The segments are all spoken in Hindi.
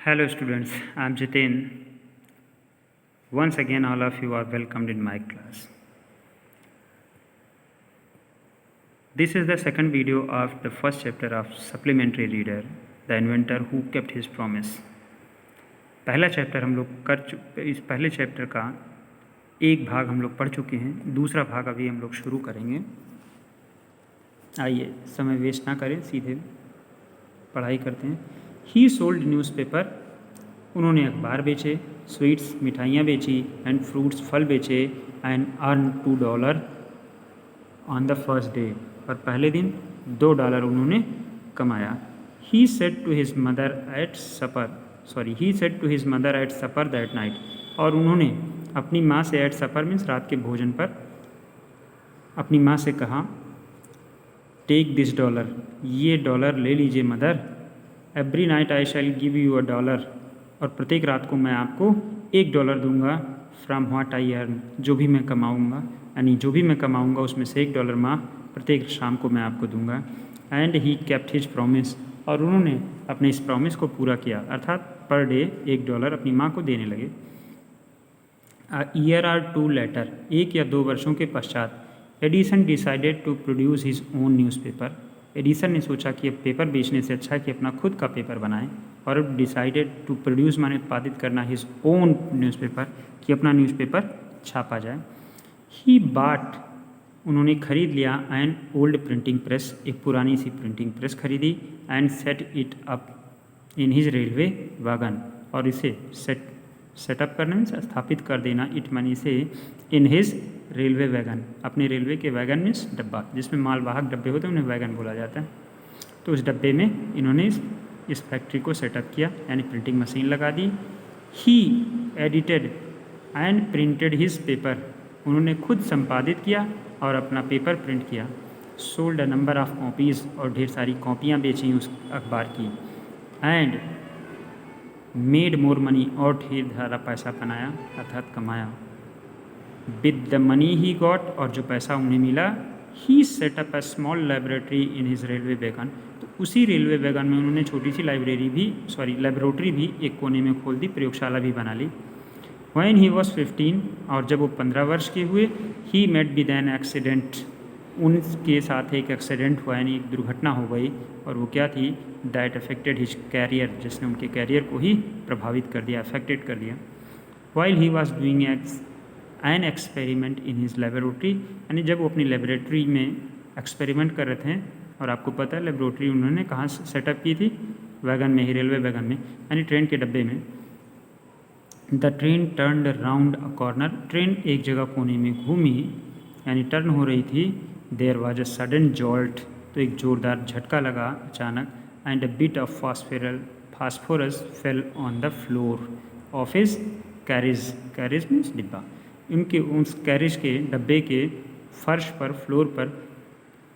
Hello students, I am Jitin. Once again all of you are welcomed in my class. This is the second video of the first chapter of Supplementary Reader, The Inventor Who Kept His Promise. पहला चैप्टर हम लोग इस पहले चैप्टर का एक भाग हम लोग पढ़ चुके हैं, दूसरा भाग अभी हम लोग शुरू करेंगे। आइए समय वेस्ट ना करें, सीधे पढ़ाई करते हैं। ही सोल्ड न्यूज़पेपर, उन्होंने अखबार बेचे, स्वीट्स मिठाइयाँ बेची, एंड फ्रूट्स फल बेचे, and earn $2 on the first day, और पहले दिन $2 उन्होंने कमाया। He said to his mother at supper that night, और उन्होंने अपनी माँ से एट सपर मीन्स रात के भोजन पर अपनी माँ से कहा, टेक दिस $, ये $, ले लीजिए mother. Every night I shell give you $1, और प्रत्येक रात को मैं आपको $1 दूंगा। फ्रॉम व्हाट आई अर्न, जो भी मैं कमाऊँगा, यानी जो भी मैं कमाऊँगा उसमें से $1 माँ प्रत्येक शाम को मैं आपको दूंगा। And he kept his promise, और उन्होंने अपने इस प्रॉमिस को पूरा किया, अर्थात पर डे $1 अपनी माँ को देने लगे। ईयर और 2 लेटर, 1 या 2 वर्षों के पश्चात, Edison decided to produce his own newspaper, Edison ने सोचा कि अब पेपर बेचने से अच्छा है कि अपना खुद का पेपर बनाएं, और अब डिसाइडेड टू प्रोड्यूस माने उत्पादित करना, हिज ओन न्यूज़पेपर, कि अपना न्यूज़पेपर छापा जाए। ही बाट, उन्होंने खरीद लिया, एन ओल्ड प्रिंटिंग प्रेस, एक पुरानी सी प्रिंटिंग प्रेस खरीदी, and set it up in his railway wagon, और इसे सेटअप करने में स्थापित कर देना, इट मनी से इन हिज रेलवे वैगन, अपने रेलवे के वैगन मीन्स डब्बा, जिसमें मालवाहक डब्बे होते हैं उन्हें वैगन बोला जाता है। तो उस डब्बे में इन्होंने इस फैक्ट्री को सेटअप किया, यानी प्रिंटिंग मशीन लगा दी। He edited and printed his paper, उन्होंने खुद संपादित किया और अपना पेपर प्रिंट किया। Sold a number of copies, और ढेर सारी कॉपियाँ बेची उस अखबार की। एंड मेड मोर मनी, और ढेर सारा पैसा बनाया अर्थात कमाया। With the money he got, और जो पैसा उन्हें मिला, he set up a small laboratory in his railway wagon, तो उसी रेलवे वैगन में उन्होंने छोटी सी लेबोरेटरी भी एक कोने में खोल दी, प्रयोगशाला भी बना ली। व्हेन ही वॉज 15, और जब वो 15 वर्ष के हुए, he met with an accident, उनके साथ एक एक्सीडेंट हुआ, यानी एक दुर्घटना हो गई, और वो क्या थी, दैट अफेक्टेड हिज कैरियर, जिसने उनके कैरियर को ही प्रभावित कर दिया, अफेक्टेड कर दिया। While he was doing an experiment in his laboratory, यानी जब वो अपनी लेबोरेटरी में एक्सपेरिमेंट कर रहे थे, और आपको पता है लेबोरेटरी उन्होंने कहाँ सेटअप की थी, वैगन में ही, रेलवे वैगन में, यानी ट्रेन के डब्बे में। The train turned round a corner, train एक जगह कोने में घूमी, यानी टर्न हो रही थी। There was a sudden jolt, तो एक जोरदार झटका लगा अचानक। And a bit of phosphorus fell on the floor of his carriage means डिब्बा, उनके उस कैरिज के डब्बे के फर्श पर, फ्लोर पर,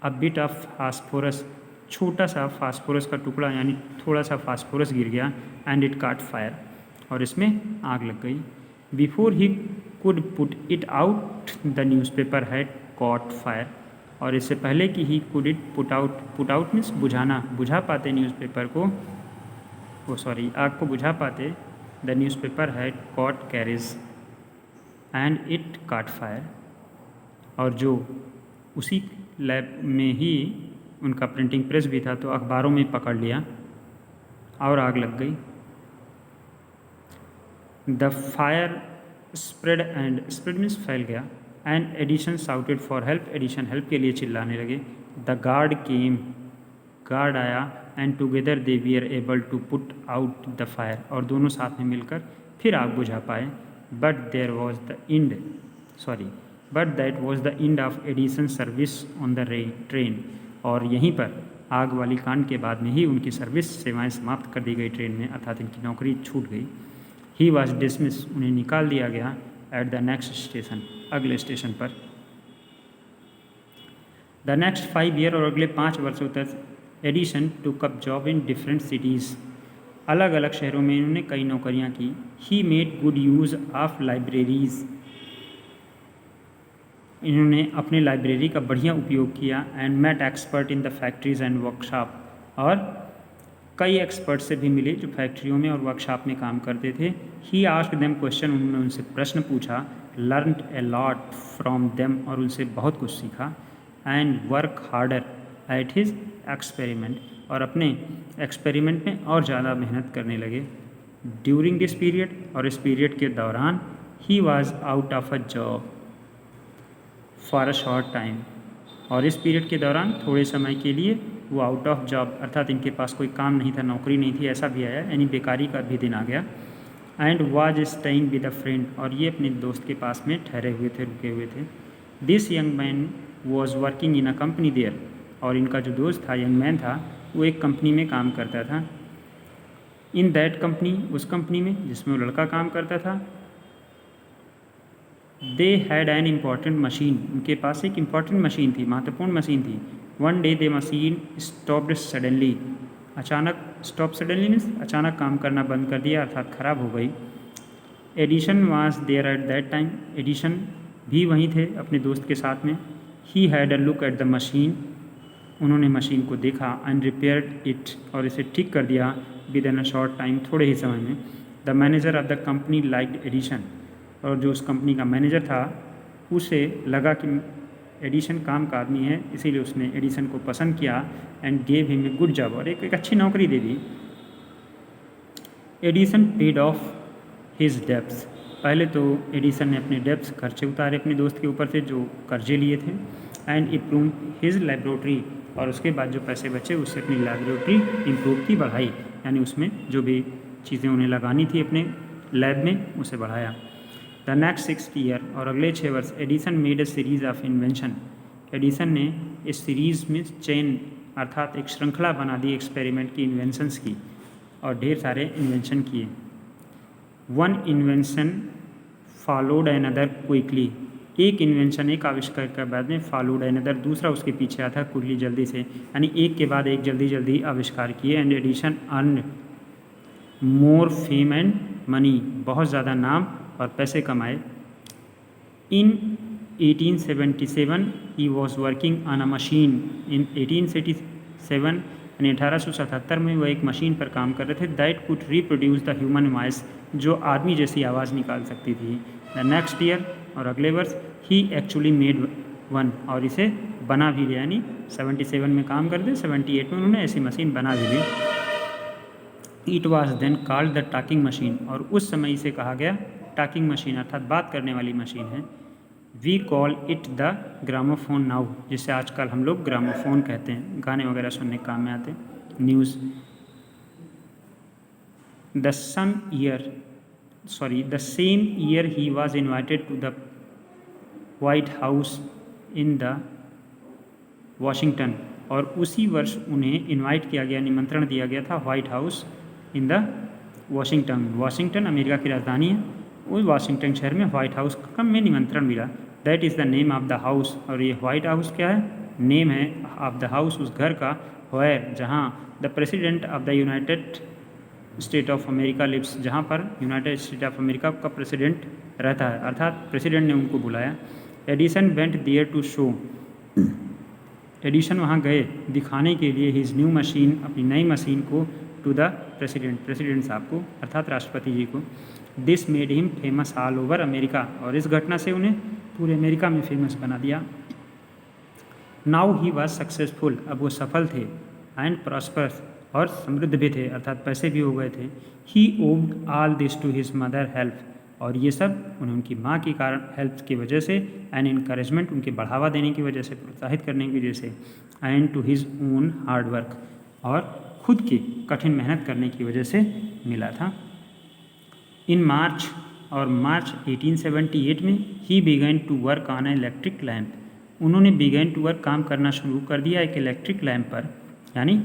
अ बिट ऑफ फास्फोरस, छोटा सा फास्फोरस का टुकड़ा, यानी थोड़ा सा फास्फोरस गिर गया। एंड इट काट फायर, और इसमें आग लग गई। Before he could put it out the newspaper had cot fire, और इससे पहले कि he could it put out means बुझाना, बुझा पाते न्यूज़पेपर को, आग को बुझा पाते, the newspaper had cot carriage and it काट फायर, और जो उसी लैब में ही उनका प्रिंटिंग प्रेस भी था, तो अखबारों में पकड़ लिया और आग लग गई। द फायर स्प्रेड मीन्स फैल गया। And Edison shouted for help, Edison help के लिए चिल्लाने लगे। द गार्ड केम, गार्ड आया। And together they were able to put out the fire, और दोनों साथ में मिलकर फिर आग बुझा पाए। But that was the end of Edison service on the train, और यहीं पर आग वाली कांड के बाद में ही उनकी सर्विस सेवाएं समाप्त कर दी गई ट्रेन में, अर्थात इनकी नौकरी छूट गई। ही वॉज डिसमिस, उन्हें निकाल दिया गया। एट द नेक्स्ट स्टेशन, अगले स्टेशन पर। द नेक्स्ट 5 ईयर, और अगले 5 वर्षों तक, Edison took up job in different cities, अलग अलग शहरों में इन्होंने कई नौकरियां की। He made good use of libraries, इन्होंने अपने लाइब्रेरी का बढ़िया उपयोग किया। And met expert in the factories and workshop, और कई एक्सपर्ट से भी मिले जो फैक्ट्रियों में और वर्कशॉप में काम करते थे। ही आस्क्ड देम क्वेश्चन, उन्होंने उनसे प्रश्न पूछा। Learned a lot from them, और उनसे बहुत कुछ सीखा। And work harder at his experiment, और अपने एक्सपेरिमेंट में और ज़्यादा मेहनत करने लगे। ड्यूरिंग दिस पीरियड, और इस पीरियड के दौरान, he was out of a job for a short time, और इस पीरियड के दौरान थोड़े समय के लिए वो आउट ऑफ जॉब, अर्थात इनके पास कोई काम नहीं था, नौकरी नहीं थी, ऐसा भी आया, यानी बेकारी का भी दिन आ गया। And was staying with a friend, और ये अपने दोस्त के पास में ठहरे हुए थे, रुके हुए थे। This young man was working in a company there, और इनका जो दोस्त था, यंग मैन था, वो एक कंपनी में काम करता था। इन दैट कंपनी, उस कंपनी में जिसमें वो लड़का काम करता था, they had an important machine, उनके पास एक इम्पॉर्टेंट मशीन थी, महत्वपूर्ण मशीन थी। One day they machine stopped suddenly, अचानक, स्टॉप सडनली मीन्स अचानक काम करना बंद कर दिया, अर्थात ख़राब हो गई। Edison was there at that time, Edison भी वहीं थे अपने दोस्त के साथ में। He had a look at the machine, उन्होंने मशीन को देखा। एंड रिपेयर्ड इट, और इसे ठीक कर दिया। With in a short time, थोड़े ही समय में। The manager of the company liked Edison, और जो उस कंपनी का मैनेजर था, उसे लगा कि एडिशन काम का आदमी है, इसीलिए उसने एडिशन को पसंद किया। And gave him a good job, और एक अच्छी नौकरी दे दी। Edison paid off his debts, पहले तो एडिसन ने अपने डेब्ट्स, खर्चे उतारे अपने दोस्त के ऊपर से जो कर्जे लिए थे। एंड इम्प्रूव हिज लेबोरेटरी, और उसके बाद जो पैसे बचे उससे अपनी लेबोरेटरी इम्प्रूव की, बढ़ाई, यानी उसमें जो भी चीज़ें उन्हें लगानी थी अपने लैब में, उसे बढ़ाया। द नेक्स्ट 6 ईयर, और अगले 6 वर्ष, Edison made a series of invention, Edison ने इस सीरीज़ में चेन, अर्थात एक श्रृंखला बना दी एक्सपेरिमेंट की, इन्वेंशंस की, और ढेर सारे इन्वेंशन किए। One invention followed another quickly, एक इन्वेंशन, एक आविष्कार के बाद में फॉलोड अनदर, दूसरा उसके पीछे आता क्विकली, जल्दी से, यानी एक के बाद एक जल्दी जल्दी आविष्कार किए। And Edison earned more fame and money, बहुत ज़्यादा नाम और पैसे कमाए। In 1877 he was working on a machine, in 1877 यानी 1877 में वो एक मशीन पर काम कर रहे थे। That could reproduce the human voice, जो आदमी जैसी आवाज़ निकाल सकती थी। द नेक्स्ट ईयर, और अगले वर्ष, ही एक्चुअली मेड वन, और इसे बना भी लिया, यानी 77 में काम करते, 78 में उन्होंने ऐसी मशीन बना भी ली। It was then called the talking machine, और उस समय इसे कहा गया टॉकिंग मशीन, अर्थात बात करने वाली मशीन है। We call it the gramophone now, जिसे आजकल हम लोग ग्रामोफोन कहते हैं, गाने वगैरह सुनने के काम में आते हैं। News. The same year he was invited to the White House in the Washington, और उसी वर्ष उन्हें इनवाइट किया गया, निमंत्रण दिया गया था white House in the Washington, Washington America की राजधानी है, उस वाशिंगटन शहर में वाइट हाउस का में निमंत्रण मिला। That is the name of the house, और ये वाइट हाउस क्या है, नेम है ऑफ द हाउस, उस घर का, वेयर, जहाँ the president of the United State of America lives, जहाँ पर यूनाइटेड स्टेट ऑफ अमेरिका का प्रेसिडेंट रहता है, अर्थात प्रेसिडेंट ने उनको बुलाया। Edison went there to show, Edison वहाँ गए दिखाने के लिए हिज न्यू मशीन, अपनी नई मशीन को, टू द प्रेसिडेंट, प्रेसिडेंट साहब को, अर्थात राष्ट्रपति जी को। This made him famous all over America, और इस घटना से उन्हें पूरे अमेरिका में फेमस बना दिया। नाउ ही वॉज सक्सेसफुल, अब वो सफल थे। एंड प्रॉस्पर्स, और समृद्ध भी थे, अर्थात पैसे भी हो गए थे। He owed all this to his mother help, और ये सब उन्हें उनकी माँ की कारण हेल्प की वजह से, एंड इनकरेजमेंट, उनके बढ़ावा देने की वजह से, प्रोत्साहित करने की वजह से, and to his own hard work, और खुद की कठिन मेहनत करने की वजह से मिला था। इन मार्च, और मार्च 1878 में, he began to work on a electric lamp, उन्होंने बिगन टू वर्क, काम करना शुरू कर दिया एक इलेक्ट्रिक लैम्प पर, यानी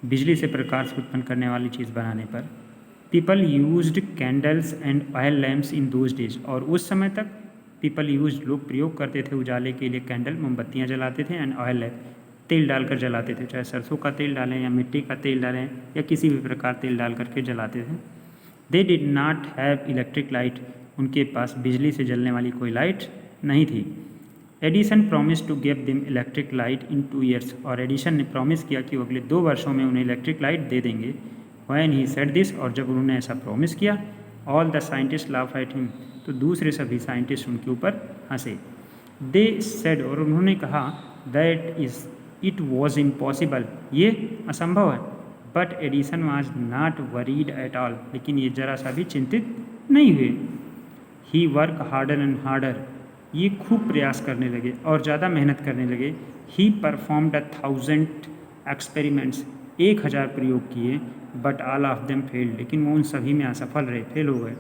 बिजली से प्रकाश उत्पन्न करने वाली चीज़ बनाने पर। People used candles and oil lamps in those days, और उस समय तक पीपल यूज, लोग प्रयोग करते थे उजाले के लिए कैंडल, मोमबत्तियाँ जलाते थे, एंड ऑयल लैम्प, तेल डालकर जलाते थे, चाहे सरसों का तेल डालें या मिट्टी का तेल डालें या किसी भी प्रकार तेल डाल करके जलाते थे। They did not have electric light, उनके पास बिजली से जलने वाली कोई लाइट नहीं थी। Edison promise to give them electric light in 2 years, और एडिसन ने प्रॉमिस किया कि वो अगले 2 वर्षों में उन्हें इलेक्ट्रिक लाइट दे देंगे। व्हेन ही सेड दिस, और जब उन्होंने ऐसा प्रॉमिस किया, all the scientist laugh at him, तो दूसरे सभी साइंटिस्ट उनके ऊपर हंसे। दे सेड, और उन्होंने कहा, that is it was impossible, ये असंभव है। But Edison was not worried at all, लेकिन ये जरा सा भी चिंतित नहीं हुए। ही वर्क हार्डर एंड हार्डर, ये खूब प्रयास करने लगे और ज़्यादा मेहनत करने लगे। ही परफॉर्म्ड 1000 एक्सपेरिमेंट्स, 1000 प्रयोग किए। But all of them failed, लेकिन वो उन सभी में असफल रहे, फेल हो गए।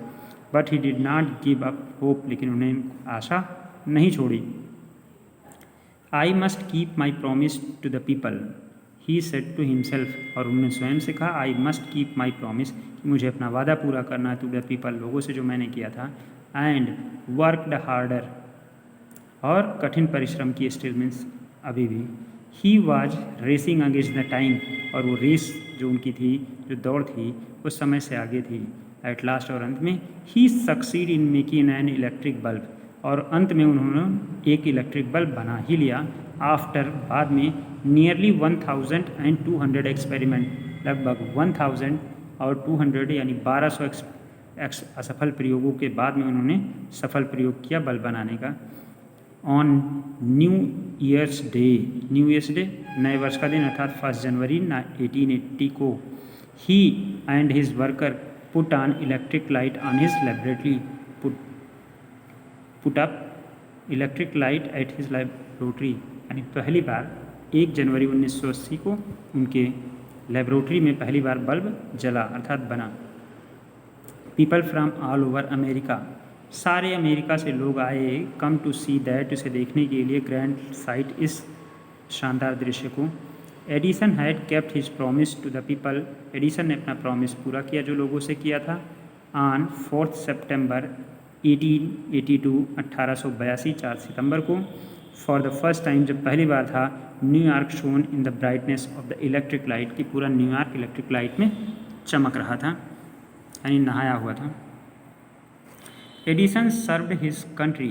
But he did not give up hope, लेकिन उन्हें आशा नहीं छोड़ी। I must keep my promise to the people, he said to himself, और उन्होंने स्वयं से कहा, I must keep my promise, कि मुझे अपना वादा पूरा करना है टू द पीपल, लोगों से जो मैंने किया था। एंड वर्कड हार्डर, और कठिन परिश्रम की, स्टिल मीन्स अभी भी। He was racing against the time, और वो रेस जो उनकी थी, जो दौड़ थी, उस समय से आगे थी। एट लास्ट, और अंत में, he succeed in making an electric bulb, और अंत में उन्होंने एक इलेक्ट्रिक बल्ब बना ही लिया। आफ्टर, बाद में, नियरली 1200 एक्सपेरिमेंट, लगभग 1000 और 200 यानी 1200 असफल प्रयोगों के बाद में उन्होंने सफल प्रयोग किया बल्ब बनाने का। On new year's day, new year's day नए वर्ष का दिन, अर्थात 1 जनवरी 1880 को, he and his worker put on electric light on his laboratory, put up electric light at his laboratory, यानी पहली बार 1 जनवरी 1980 को उनके लेबोरेटरी में पहली बार बल्ब जला, अर्थात बना। People from all over America, सारे अमेरिका से लोग आए, कम टू सी दैट, इसे देखने के लिए, ग्रैंड साइट, इस शानदार दृश्य को। Edison had kept his promise to the people, Edison ने अपना प्रॉमिस पूरा किया जो लोगों से किया था। ऑन 4 सितंबर 1882, 1882, 4 सितंबर को, फॉर द फर्स्ट टाइम, जब पहली बार था, New York shown in the brightness of the electric light, कि पूरा न्यूयॉर्क इलेक्ट्रिक लाइट में चमक रहा था, यानी नहाया हुआ था। Edison served his country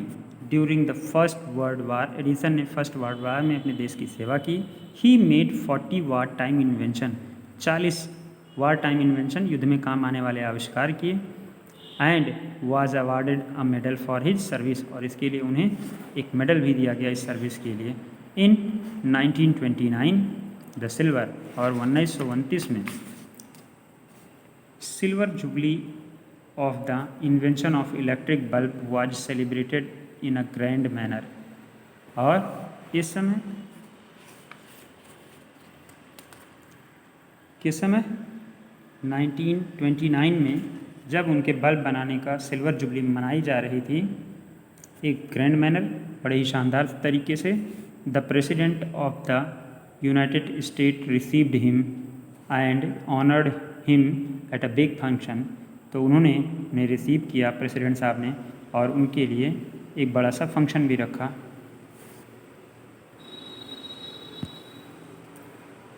during the first world war, Edison ने फर्स्ट वर्ल्ड वार में अपने देश की सेवा की। He made 40 war time invention, 40 war time invention, युद्ध में काम आने वाले आविष्कार किए। And was awarded a medal for his service, और इसके लिए उन्हें एक मेडल भी दिया गया इस सर्विस के लिए। इन 1929 द सिल्वर, और 1929 में silver jubilee of the invention of electric bulb was celebrated in a grand manner, और इस समय किस समय 1929 में जब उनके बल्ब बनाने का सिल्वर जुबली मनाई जा रही थी, एक ग्रैंड मैनर, बड़े ही शानदार तरीके से, the president of the United state received him and honoured him at a big function, तो उन्होंने उन्हें रिसीव किया प्रेसिडेंट साहब ने, और उनके लिए एक बड़ा सा फंक्शन भी रखा।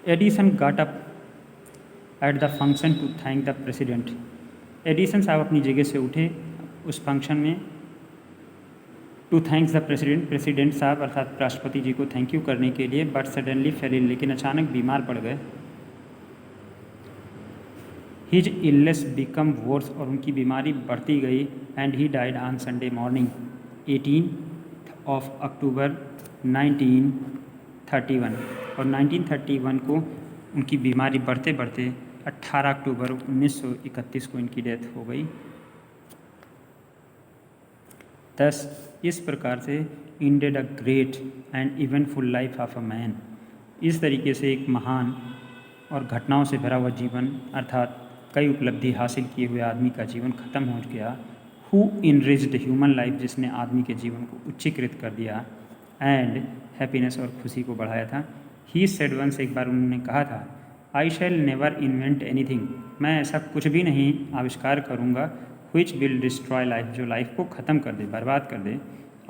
Edison got up at the function to thank the president, Edison साहब अपनी जगह से उठे उस फंक्शन में, to thanks the president, president साहब अर्थात राष्ट्रपति जी को थैंक यू करने के लिए। बट सडनली फेल इल, लेकिन अचानक बीमार पड़ गए। हिज इलनेस बिकम वर्स, और उनकी बीमारी बढ़ती गई। And he died on Sunday morning 18 अक्टूबर 1931, और 1931 को उनकी बीमारी बढ़ते बढ़ते 18 अक्टूबर 1931 को इनकी डेथ हो गई। दस, इस प्रकार से ended a great and eventful life of a man, इस तरीके से एक महान और घटनाओं से भरा हुआ जीवन, अर्थात कई उपलब्धि हासिल किए हुए आदमी का जीवन खत्म हो गया। हु इनरिच्ड ह्यूमन लाइफ, जिसने आदमी के जीवन को उच्चीकृत कर दिया, एंड हैप्पीनेस, और खुशी को बढ़ाया था। ही सेड वंस, एक बार उन्होंने कहा था, I shall never invent anything, मैं ऐसा कुछ भी नहीं आविष्कार करूँगा, विच विल डिस्ट्रॉय लाइफ, जो लाइफ को ख़त्म कर दे, बर्बाद कर दे।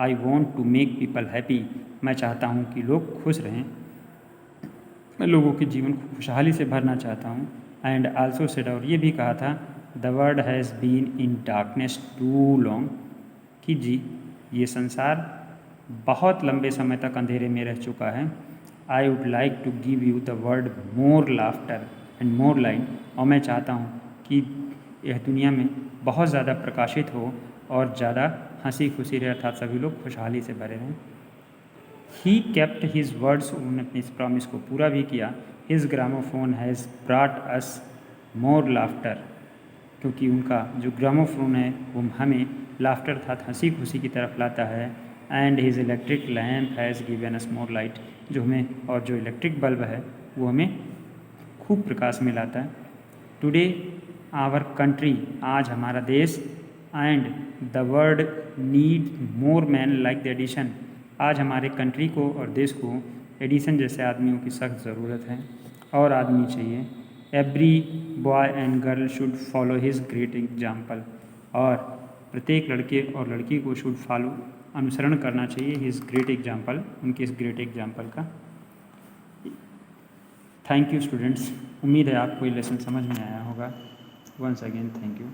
I want to make people happy, मैं चाहता हूँ कि लोग खुश रहें, मैं लोगों के जीवन को खुशहाली से भरना चाहता हूँ। एंड आल्सो सेड, और ये भी कहा था, the world has been in darkness too long, कि जी ये संसार बहुत लंबे समय तक अंधेरे में रह चुका है। I would like to give you the word more laughter and more light, और मैं चाहता हूँ कि यह दुनिया में बहुत ज़्यादा प्रकाशित हो और ज़्यादा हंसी खुशी रहे, अर्थात सभी लोग खुशहाली से भरे रहें। ही केप्ट हिज वर्ड्स, उन्होंने अपनी इस प्रॉमिस को पूरा भी किया। His gramophone has brought us more laughter, क्योंकि उनका जो ग्रामोफोन है वो हमें लाफ्टर अर्थात हंसी खुशी की तरफ लाता है। And his electric lamp has given us more light, जो हमें, और जो इलेक्ट्रिक बल्ब है वो हमें खूब प्रकाश में लाता है। टुडे आवर कंट्री, आज हमारा देश, and the world need more man like the Edison, आज हमारे कंट्री को और देश को एडिसन जैसे आदमियों की सख्त ज़रूरत है और आदमी चाहिए। Every boy and girl should follow his great example, और प्रत्येक लड़के और लड़की को शुड फॉलो, अनुसरण करना चाहिए हिज ग्रेट एग्जाम्पल, उनके इस ग्रेट एग्जाम्पल का। थैंक यू स्टूडेंट्स, उम्मीद है आपको ये लेसन समझ में आया होगा। Once again thank you.